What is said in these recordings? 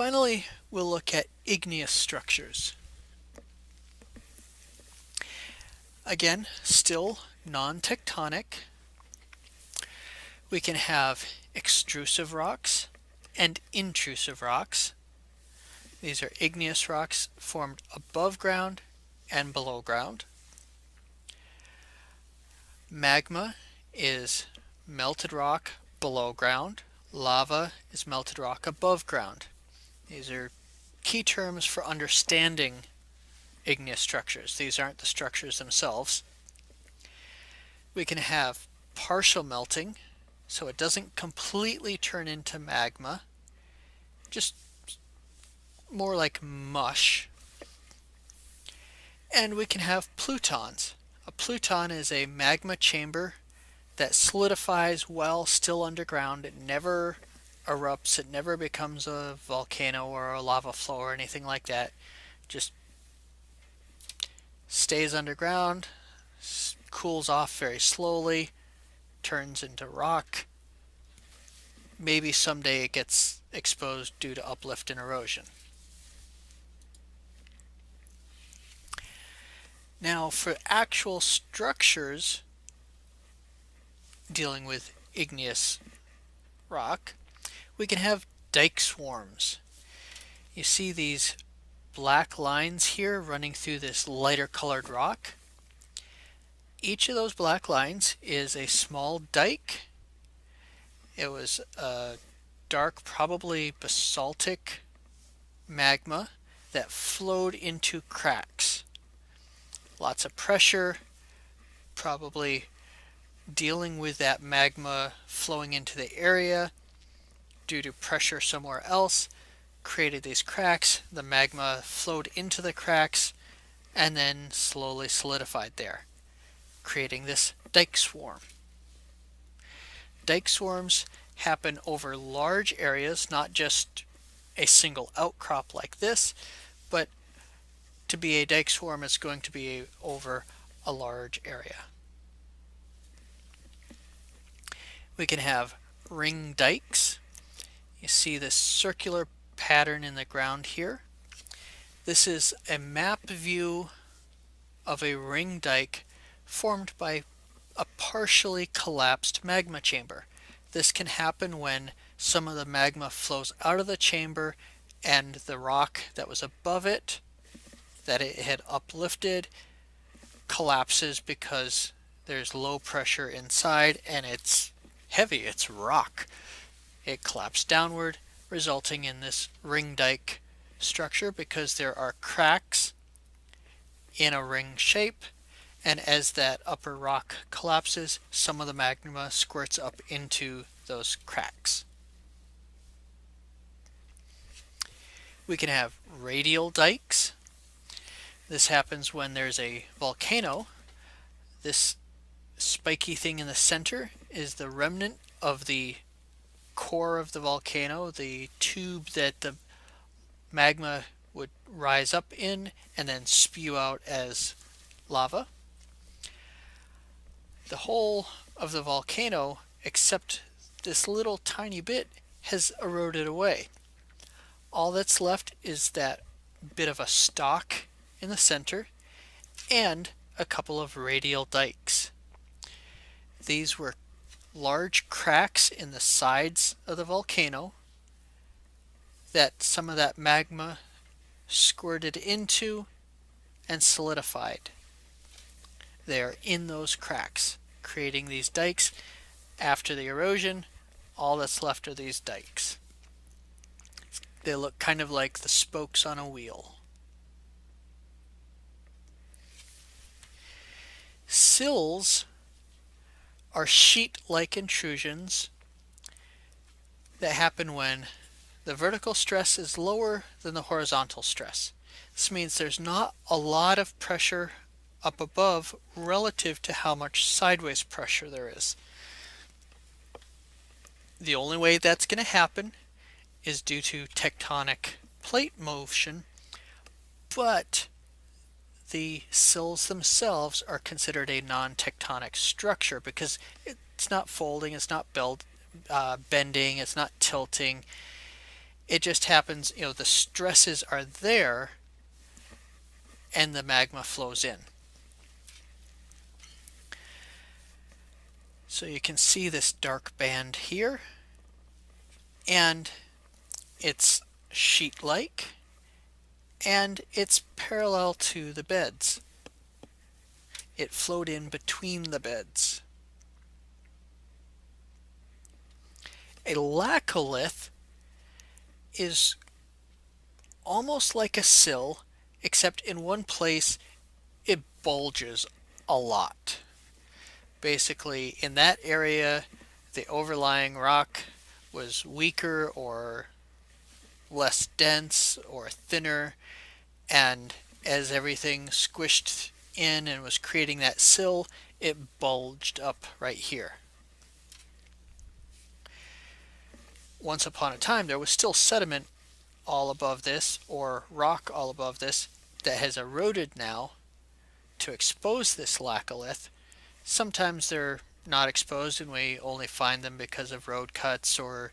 finally, we'll look at igneous structures. Again, still non-tectonic. We can have extrusive rocks and intrusive rocks. These are igneous rocks formed above ground and below ground. Magma is melted rock below ground. Lava is melted rock above ground. These are key terms for understanding igneous structures. These aren't the structures themselves. We can have partial melting, so it doesn't completely turn into magma, just more like mush. And we can have plutons. A pluton is a magma chamber that solidifies while still underground. It never erupts, it never becomes a volcano or a lava flow or anything like that. Just stays underground, cools off very slowly, turns into rock. Maybe someday it gets exposed due to uplift and erosion. Now, for actual structures dealing with igneous rock, we can have dike swarms. You see these black lines here running through this lighter colored rock. Each of those black lines is a small dike. It was a dark, probably basaltic magma that flowed into cracks. Lots of pressure, probably dealing with that magma flowing into the area due to pressure somewhere else, created these cracks. The magma flowed into the cracks and then slowly solidified there, creating this dike swarm. Dike swarms happen over large areas, not just a single outcrop like this, but to be a dike swarm, it's going to be over a large area. We can have ring dikes. You see this circular pattern in the ground here. This is a map view of a ring dike formed by a partially collapsed magma chamber. This can happen when some of the magma flows out of the chamber and the rock that was above it, that it had uplifted, collapses because there's low pressure inside and it's heavy, it's rock. It collapsed downward, resulting in this ring dike structure because there are cracks in a ring shape, and as that upper rock collapses, some of the magma squirts up into those cracks. We can have radial dikes. This happens when there's a volcano. This spiky thing in the center is the remnant of the core of the volcano, the tube that the magma would rise up in and then spew out as lava. The whole of the volcano, except this little tiny bit, has eroded away. All that's left is that bit of a stalk in the center and a couple of radial dikes. These were large cracks in the sides of the volcano that some of that magma squirted into and solidified. They are in those cracks, creating these dikes. After the erosion, all that's left are these dikes. They look kind of like the spokes on a wheel. Sills are sheet-like intrusions that happen when the vertical stress is lower than the horizontal stress. This means there's not a lot of pressure up above relative to how much sideways pressure there is. The only way that's going to happen is due to tectonic plate motion, but the sills themselves are considered a non-tectonic structure because it's not folding, it's not bending, it's not tilting. It just happens, the stresses are there and the magma flows in. So you can see this dark band here, and it's sheet-like, and it's parallel to the beds. It flowed in between the beds. A laccolith is almost like a sill, except in one place it bulges a lot. Basically, in that area, the overlying rock was weaker or less dense or thinner, and as everything squished in and was creating that sill, it bulged up right here. Once upon a time, there was still sediment all above this, or rock all above this, that has eroded now to expose this laccolith. Sometimes they're not exposed and we only find them because of road cuts or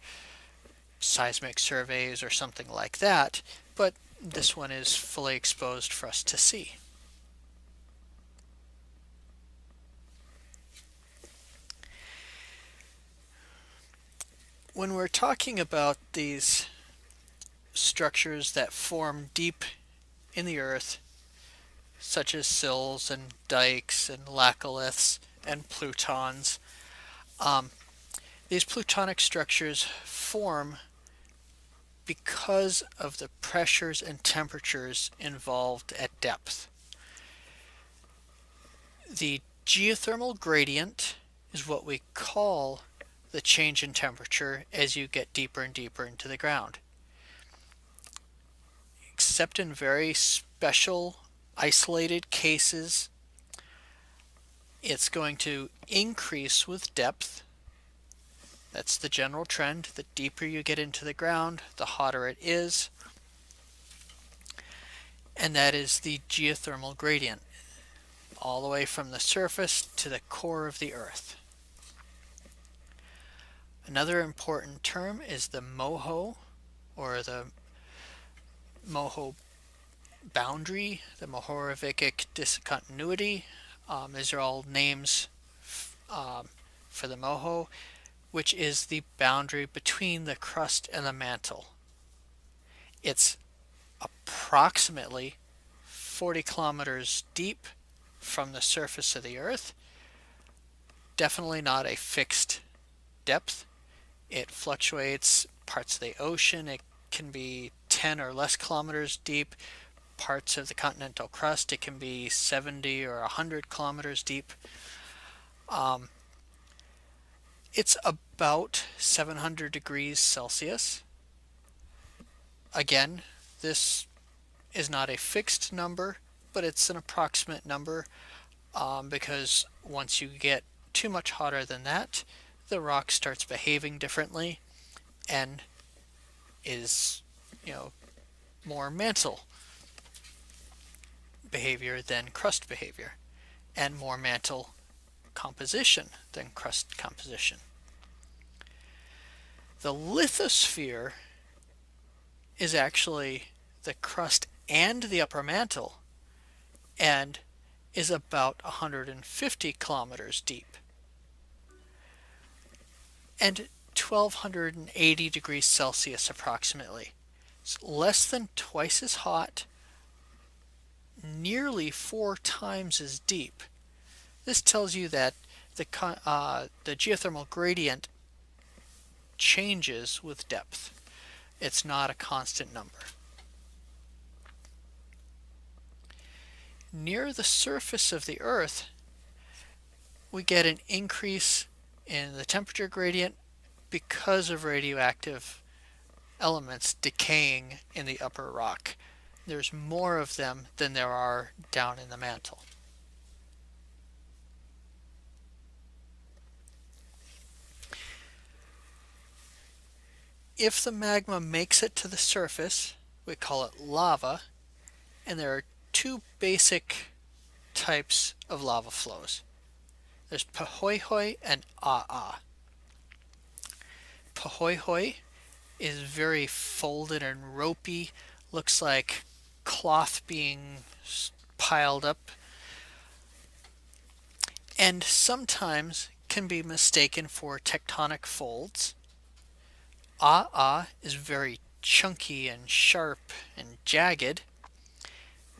seismic surveys or something like that, but this one is fully exposed for us to see. When we're talking about these structures that form deep in the earth, such as sills and dikes and laccoliths and plutons, these plutonic structures form because of the pressures and temperatures involved at depth. The geothermal gradient is what we call the change in temperature as you get deeper and deeper into the ground. Except in very special, isolated cases, it's going to increase with depth. That's the general trend. The deeper you get into the ground, the hotter it is. And that is the geothermal gradient, all the way from the surface to the core of the earth. Another important term is the MOHO, or the MOHO boundary, the Mohorovičić discontinuity. These are all names for the MOHO, which is the boundary between the crust and the mantle. It's approximately 40 kilometers deep from the surface of the earth. Definitely not a fixed depth. It fluctuates. Parts of the ocean, it can be 10 or less kilometers deep. Parts of the continental crust, it can be 70 or 100 kilometers deep. It's about 700 degrees Celsius. Again, this is not a fixed number, but it's an approximate number because once you get too much hotter than that, the rock starts behaving differently and is, more mantle behavior than crust behavior, and more mantle composition than crust composition. The lithosphere is actually the crust and the upper mantle, and is about 150 kilometers deep and 1280 degrees Celsius approximately. It's less than twice as hot, nearly 4 times as deep. This tells you that the geothermal gradient changes with depth. It's not a constant number. Near the surface of the Earth, we get an increase in the temperature gradient because of radioactive elements decaying in the upper rock. There's more of them than there are down in the mantle. If the magma makes it to the surface, we call it lava, and there are two basic types of lava flows. There's Pahoehoe and Aa. Pahoehoe is very folded and ropey, looks like cloth being piled up, and sometimes can be mistaken for tectonic folds. is very chunky and sharp and jagged,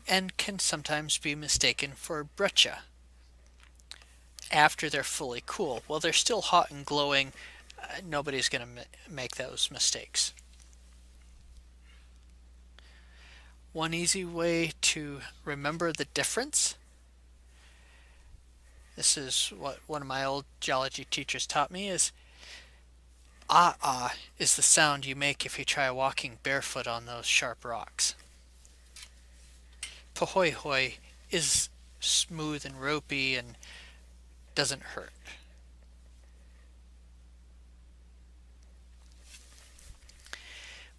and can sometimes be mistaken for breccia after they're fully cool. While they're still hot and glowing, nobody's going to make those mistakes. One easy way to remember the difference, this is what one of my old geology teachers taught me, is is the sound you make if you try walking barefoot on those sharp rocks. Pahoy hoy is smooth and ropey and doesn't hurt.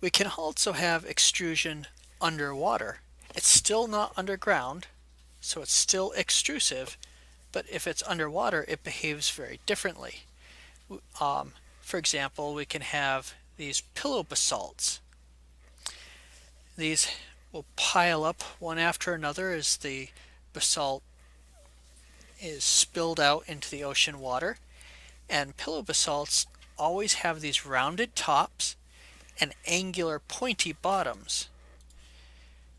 We can also have extrusion underwater. It's still not underground, so it's still extrusive, but if it's underwater, it behaves very differently. For example, we can have these pillow basalts. These will pile up one after another as the basalt is spilled out into the ocean water. And pillow basalts always have these rounded tops and angular pointy bottoms,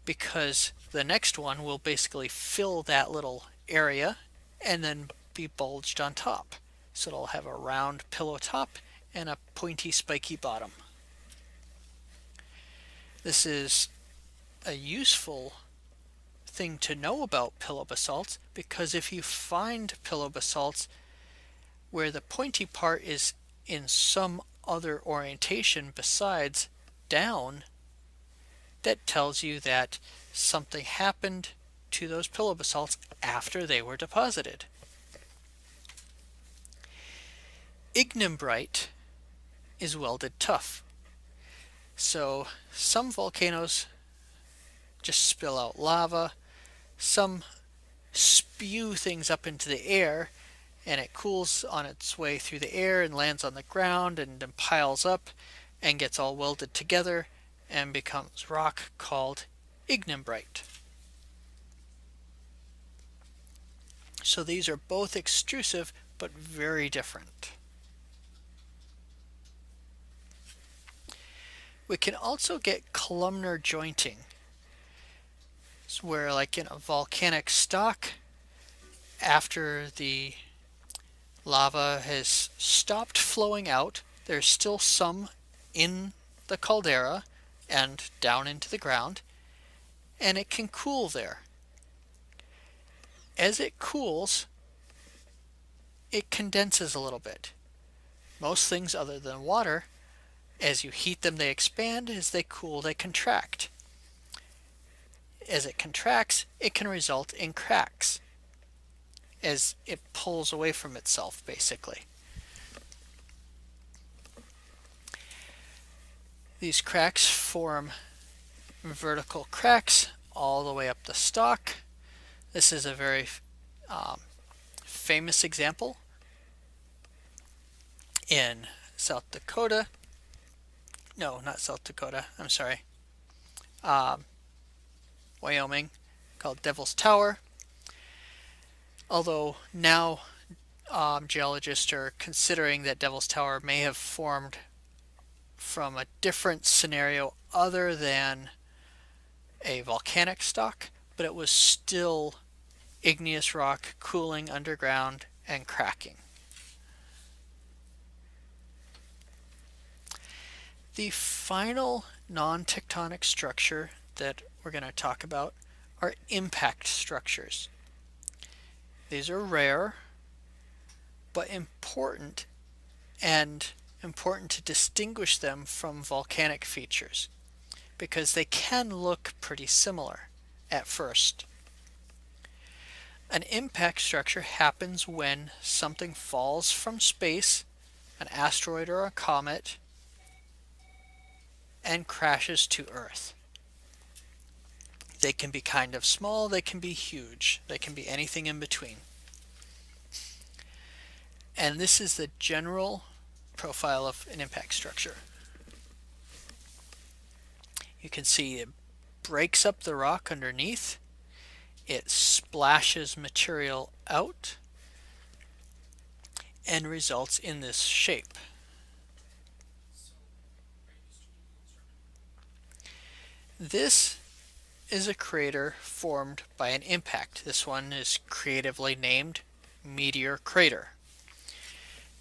because the next one will basically fill that little area and then be bulged on top. So it'll have a round pillow top and a pointy spiky bottom. This is a useful thing to know about pillow basalts, because if you find pillow basalts where the pointy part is in some other orientation besides down, that tells you that something happened to those pillow basalts after they were deposited. Ignimbrite is welded tough. So some volcanoes just spill out lava, some spew things up into the air, and it cools on its way through the air and lands on the ground and then piles up and gets all welded together and becomes rock called ignimbrite. So these are both extrusive but very different. We can also get columnar jointing. It's where, like in a volcanic stock, after the lava has stopped flowing out, there's still some in the caldera and down into the ground, and it can cool there. As it cools, it condenses a little bit. Most things other than water, as you heat them, they expand. As they cool, they contract. As it contracts, it can result in cracks as it pulls away from itself, basically. These cracks form vertical cracks all the way up the stalk. This is a very famous example in South Dakota. No, not South Dakota. I'm sorry. Wyoming, called Devil's Tower. Although now geologists are considering that Devil's Tower may have formed from a different scenario other than a volcanic stock, but it was still igneous rock cooling underground and cracking. The final non-tectonic structure that we're going to talk about are impact structures. These are rare, but important, and important to distinguish them from volcanic features, because they can look pretty similar at first. An impact structure happens when something falls from space, an asteroid or a comet, and crashes to Earth. They can be kind of small, they can be huge, they can be anything in between. And this is the general profile of an impact structure. You can see it breaks up the rock underneath. It splashes material out and results in this shape. This is a crater formed by an impact. This one is creatively named Meteor Crater.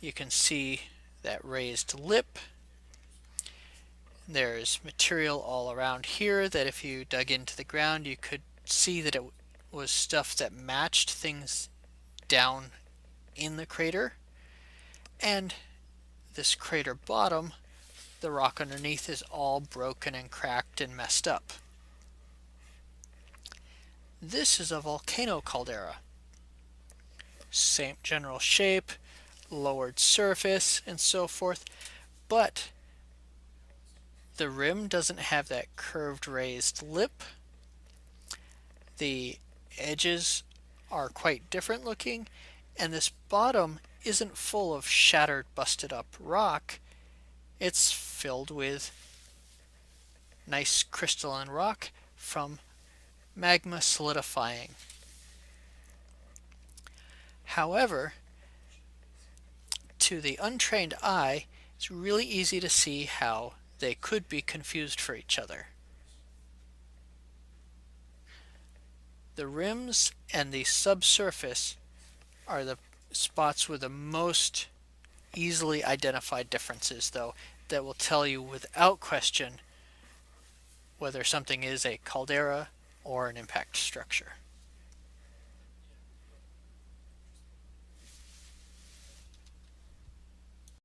You can see that raised lip. There's material all around here that if you dug into the ground you could see that it was stuff that matched things down in the crater. And this crater bottom, the rock underneath is all broken and cracked and messed up. This is a volcano caldera. Same general shape, lowered surface, and so forth, but the rim doesn't have that curved raised lip. The edges are quite different looking, and this bottom isn't full of shattered, busted up rock. It's filled with nice crystalline rock from magma solidifying. However, to the untrained eye, it's really easy to see how they could be confused for each other. The rims and the subsurface are the spots with the most easily identified differences, though, that will tell you without question whether something is a caldera or an impact structure.